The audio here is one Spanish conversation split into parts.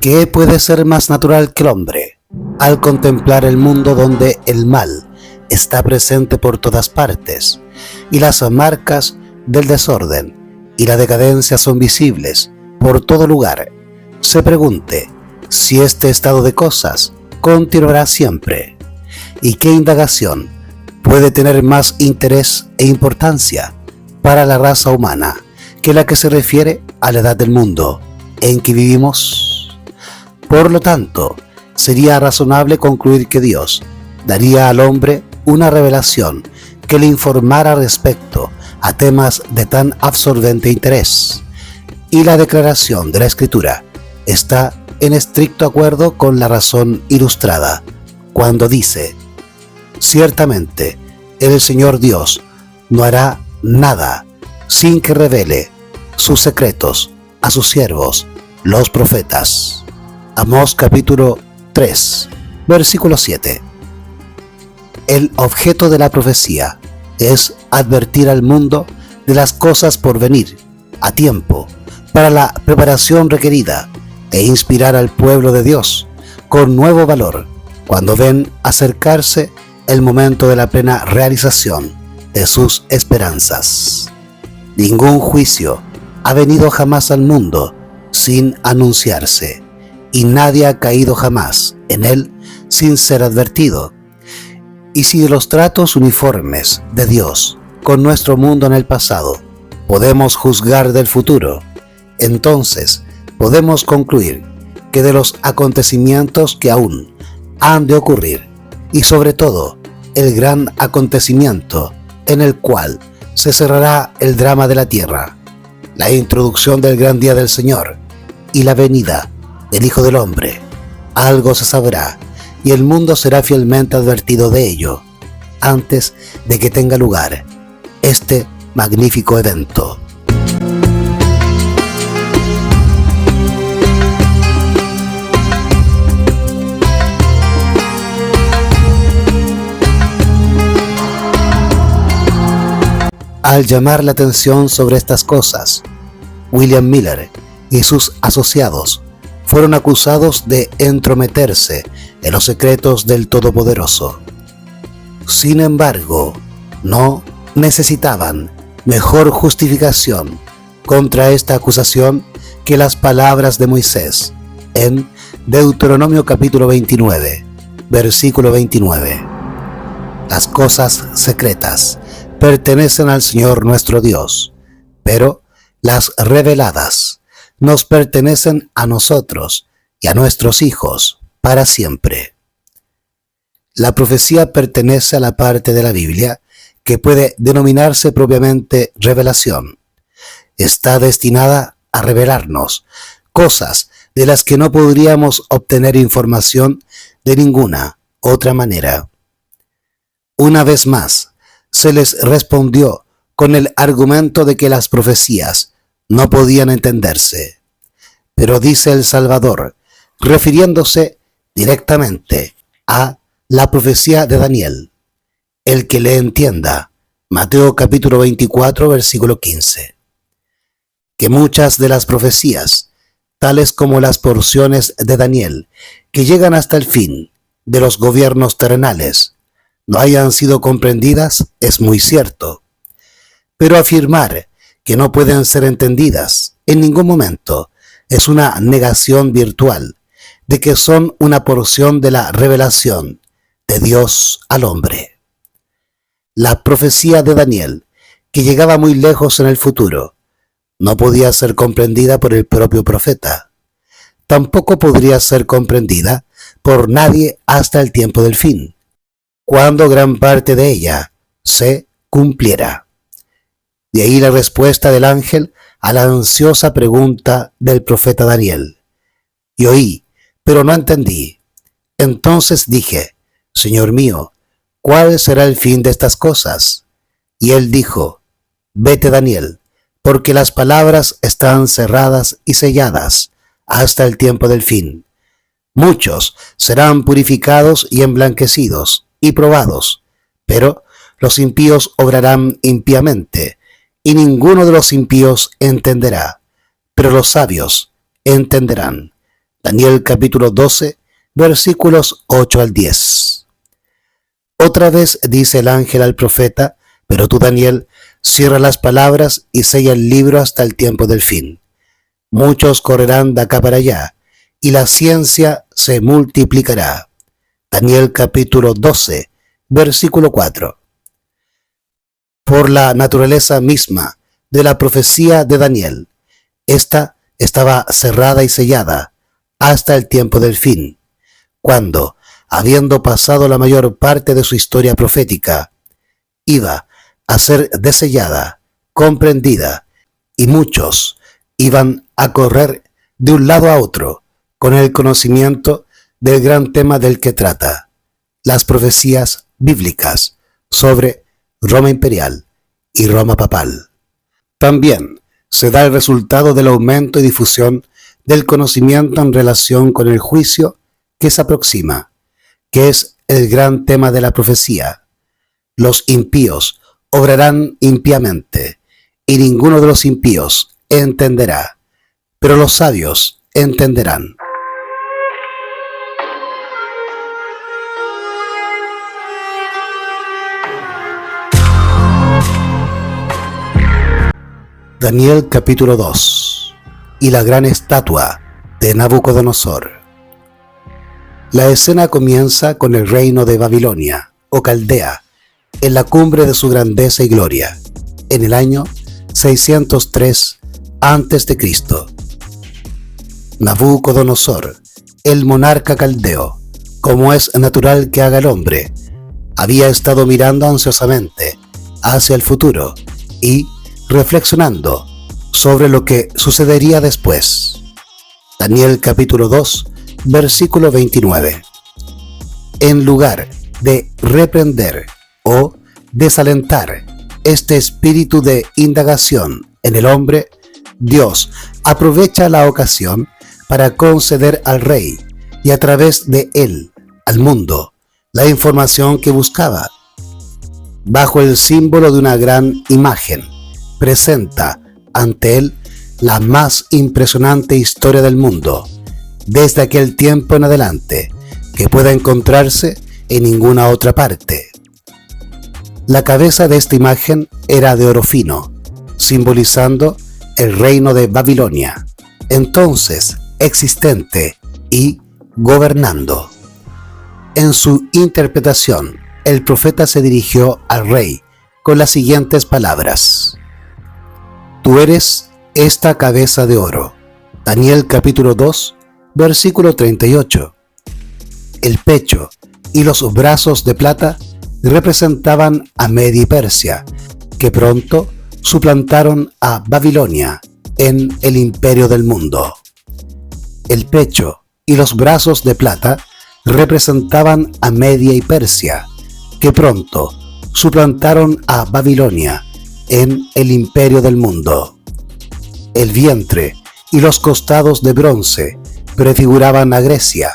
¿Qué puede ser más natural que el hombre al contemplar el mundo donde el mal está presente por todas partes y las marcas del desorden y la decadencia son visibles por todo lugar? Se pregunte si este estado de cosas continuará siempre y qué indagación puede tener más interés e importancia para la raza humana que la que se refiere a la edad del mundo en que vivimos. Por lo tanto, sería razonable concluir que Dios daría al hombre una revelación que le informara respecto a temas de tan absorbente interés. Y la declaración de la Escritura está en estricto acuerdo con la razón ilustrada, cuando dice: ciertamente el Señor Dios no hará nada sin que revele sus secretos a sus siervos, los profetas. Amós capítulo 3, versículo 7. El objeto de la profecía es advertir al mundo de las cosas por venir a tiempo para la preparación requerida e inspirar al pueblo de Dios con nuevo valor cuando ven acercarse el momento de la plena realización de sus esperanzas. Ningún juicio ha venido jamás al mundo sin anunciarse, y nadie ha caído jamás en él sin ser advertido. Y si de los tratos uniformes de Dios con nuestro mundo en el pasado podemos juzgar del futuro, entonces podemos concluir que de los acontecimientos que aún han de ocurrir, y sobre todo el gran acontecimiento en el cual se cerrará el drama de la tierra, la introducción del gran día del Señor y la venida del Hijo del Hombre, algo se sabrá y el mundo será fielmente advertido de ello antes de que tenga lugar este magnífico evento. Al llamar la atención sobre estas cosas, William Miller y sus asociados fueron acusados de entrometerse en los secretos del Todopoderoso. Sin embargo, no necesitaban mejor justificación contra esta acusación que las palabras de Moisés en Deuteronomio capítulo 29, versículo 29. Las cosas secretas pertenecen al Señor nuestro Dios, pero las reveladas nos pertenecen a nosotros y a nuestros hijos para siempre. La profecía pertenece a la parte de la Biblia que puede denominarse propiamente revelación. Está destinada a revelarnos cosas de las que no podríamos obtener información de ninguna otra manera. Una vez más, se les respondió con el argumento de que las profecías no podían entenderse. Pero dice el Salvador, refiriéndose directamente a la profecía de Daniel: el que le entienda. Mateo capítulo 24, versículo 15. Que muchas de las profecías, tales como las porciones de Daniel, que llegan hasta el fin de los gobiernos terrenales, no hayan sido comprendidas es muy cierto. Pero afirmar que no pueden ser entendidas en ningún momento es una negación virtual de que son una porción de la revelación de Dios al hombre. La profecía de Daniel, que llegaba muy lejos en el futuro, no podía ser comprendida por el propio profeta. Tampoco podría ser comprendida por nadie hasta el tiempo del fin, cuando gran parte de ella se cumpliera. De ahí la respuesta del ángel a la ansiosa pregunta del profeta Daniel: y oí, pero no entendí. Entonces dije: Señor mío, ¿cuál será el fin de estas cosas? Y él dijo: vete, Daniel, porque las palabras están cerradas y selladas hasta el tiempo del fin. Muchos serán purificados y emblanquecidos y probados, pero los impíos obrarán impíamente, y ninguno de los impíos entenderá, pero los sabios entenderán. Daniel capítulo 12, versículos 8 al 10. Otra vez dice el ángel al profeta: pero tú, Daniel, cierra las palabras y sella el libro hasta el tiempo del fin. Muchos correrán de acá para allá, y la ciencia se multiplicará. Daniel capítulo 12, versículo 4. Por la naturaleza misma de la profecía de Daniel, esta estaba cerrada y sellada hasta el tiempo del fin, cuando, habiendo pasado la mayor parte de su historia profética, iba a ser desellada, comprendida, y muchos iban a correr de un lado a otro con el conocimiento del gran tema del que trata, las profecías bíblicas sobre Roma imperial y Roma papal. También se da el resultado del aumento y difusión del conocimiento en relación con el juicio que se aproxima, que es el gran tema de la profecía. Los impíos obrarán impíamente, y ninguno de los impíos entenderá, pero los sabios entenderán. Daniel capítulo 2 y la gran estatua de Nabucodonosor. La escena comienza con el reino de Babilonia o Caldea, en la cumbre de su grandeza y gloria, en el año 603 a.C. Nabucodonosor, el monarca caldeo, como es natural que haga el hombre, había estado mirando ansiosamente hacia el futuro y reflexionando sobre lo que sucedería después. Daniel capítulo 2, versículo 29. En lugar de reprender o desalentar este espíritu de indagación en el hombre, Dios aprovecha la ocasión para conceder al rey y a través de él al mundo la información que buscaba. Bajo el símbolo de una gran imagen, presenta ante él la más impresionante historia del mundo, desde aquel tiempo en adelante, que pueda encontrarse en ninguna otra parte. La cabeza de esta imagen era de oro fino, simbolizando el reino de Babilonia, entonces existente y gobernando. En su interpretación, el profeta se dirigió al rey con las siguientes palabras: Tú eres esta cabeza de oro. Daniel capítulo 2, versículo 38. El pecho y los brazos de plata representaban a Media y Persia, que pronto suplantaron a Babilonia en el imperio del mundo. El pecho y los brazos de plata representaban a Media y Persia, que pronto suplantaron a Babilonia en el imperio del mundo. El vientre y los costados de bronce prefiguraban a Grecia,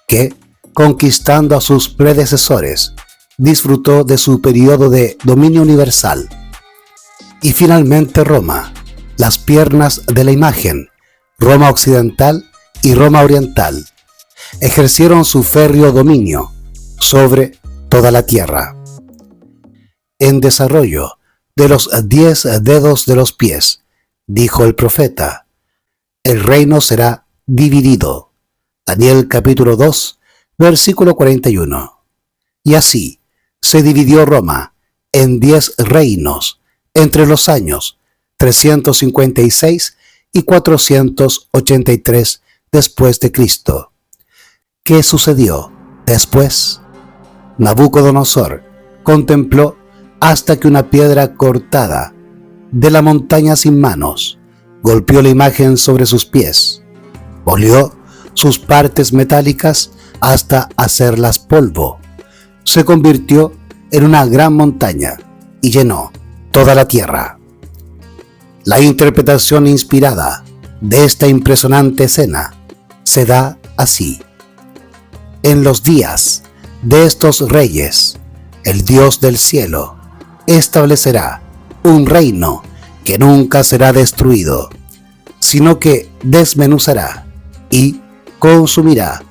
que, conquistando a sus predecesores, disfrutó de su periodo de dominio universal. Y finalmente Roma, las piernas de la imagen, Roma occidental y Roma oriental, ejercieron su férreo dominio sobre toda la tierra. En desarrollo de los 10 dedos de los pies, dijo el profeta, el reino será dividido. Daniel capítulo 2, versículo 41. Y así se dividió Roma en 10 reinos entre los años 356 y 483 después de Cristo. ¿Qué sucedió después? Nabucodonosor contempló hasta que una piedra cortada de la montaña sin manos golpeó la imagen sobre sus pies, molió sus partes metálicas hasta hacerlas polvo, se convirtió en una gran montaña y llenó toda la tierra. La interpretación inspirada de esta impresionante escena se da así: en los días de estos reyes, el Dios del cielo establecerá un reino que nunca será destruido, sino que desmenuzará y consumirá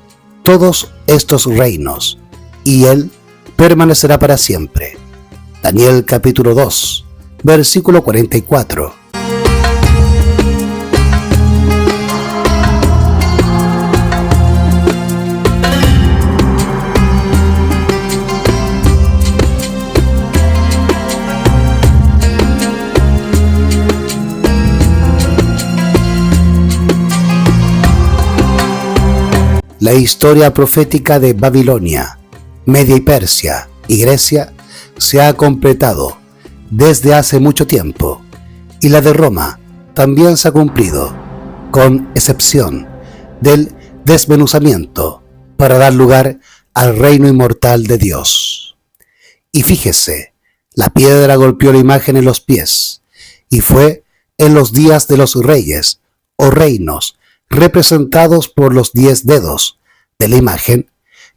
todos estos reinos, y él permanecerá para siempre. Daniel capítulo 2, versículo 44. La historia profética de Babilonia, Media y Persia y Grecia se ha completado desde hace mucho tiempo, y la de Roma también se ha cumplido, con excepción del desmenuzamiento para dar lugar al reino inmortal de Dios. Y fíjese, la piedra golpeó la imagen en los pies, y fue en los días de los reyes o reinos representados por los 10 dedos de la imagen,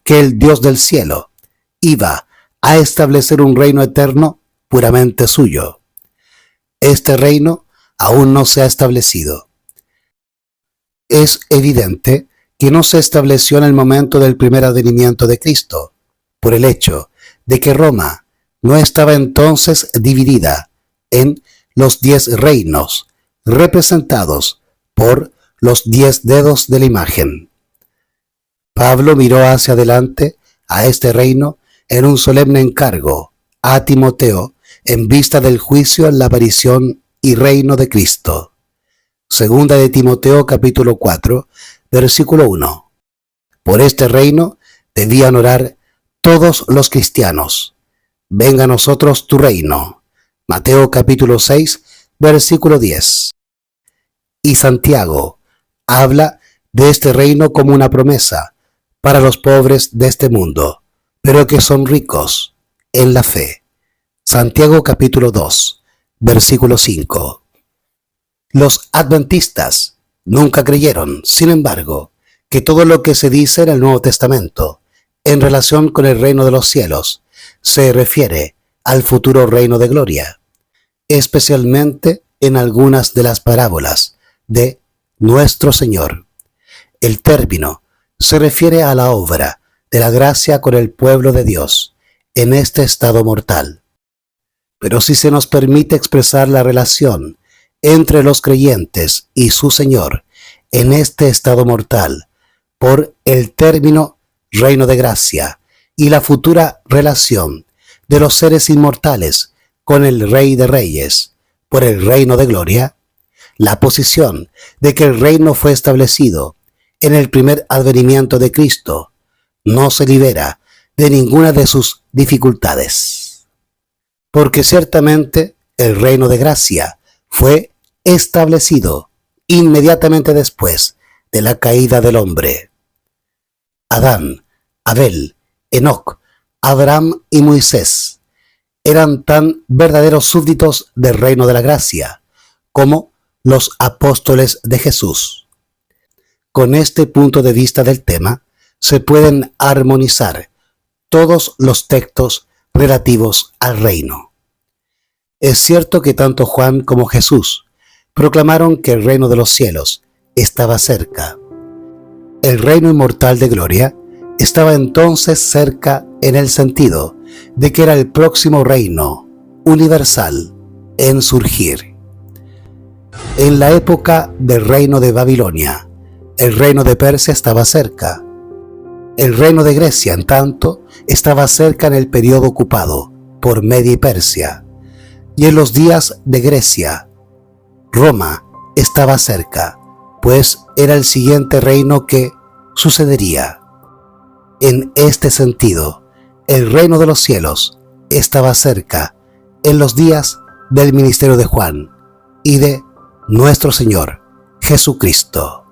que el Dios del cielo iba a establecer un reino eterno puramente suyo. Este reino aún no se ha establecido. Es evidente que no se estableció en el momento del primer advenimiento de Cristo, por el hecho de que Roma no estaba entonces dividida en los 10 reinos representados por los 10 dedos de la imagen. Pablo miró hacia adelante a este reino en un solemne encargo a Timoteo en vista del juicio en la aparición y reino de Cristo. Segunda de Timoteo capítulo 4, versículo 1. Por este reino debían orar todos los cristianos. Venga a nosotros tu reino. Mateo capítulo 6, versículo 10. Y Santiago habla de este reino como una promesa para los pobres de este mundo, pero que son ricos en la fe. Santiago capítulo 2, versículo 5. Los adventistas nunca creyeron, sin embargo, que todo lo que se dice en el Nuevo Testamento en relación con el reino de los cielos se refiere al futuro reino de gloria, especialmente en algunas de las parábolas de nuestro Señor. El término se refiere a la obra de la gracia con el pueblo de Dios en este estado mortal. Pero si se nos permite expresar la relación entre los creyentes y su Señor en este estado mortal por el término reino de gracia y la futura relación de los seres inmortales con el Rey de Reyes por el reino de gloria, la posición de que el reino fue establecido en el primer advenimiento de Cristo no se libera de ninguna de sus dificultades. Porque ciertamente el reino de gracia fue establecido inmediatamente después de la caída del hombre. Adán, Abel, Enoc, Abraham y Moisés eran tan verdaderos súbditos del reino de la gracia como los apóstoles de Jesús. Con este punto de vista del tema, se pueden armonizar todos los textos relativos al reino. Es cierto que tanto Juan como Jesús proclamaron que el reino de los cielos estaba cerca. El reino inmortal de gloria estaba entonces cerca en el sentido de que era el próximo reino universal en surgir. En la época del reino de Babilonia, el reino de Persia estaba cerca. El reino de Grecia, en tanto, estaba cerca en el periodo ocupado por Media y Persia. Y en los días de Grecia, Roma estaba cerca, pues era el siguiente reino que sucedería. En este sentido, el reino de los cielos estaba cerca en los días del ministerio de Juan y de nuestro Señor Jesucristo.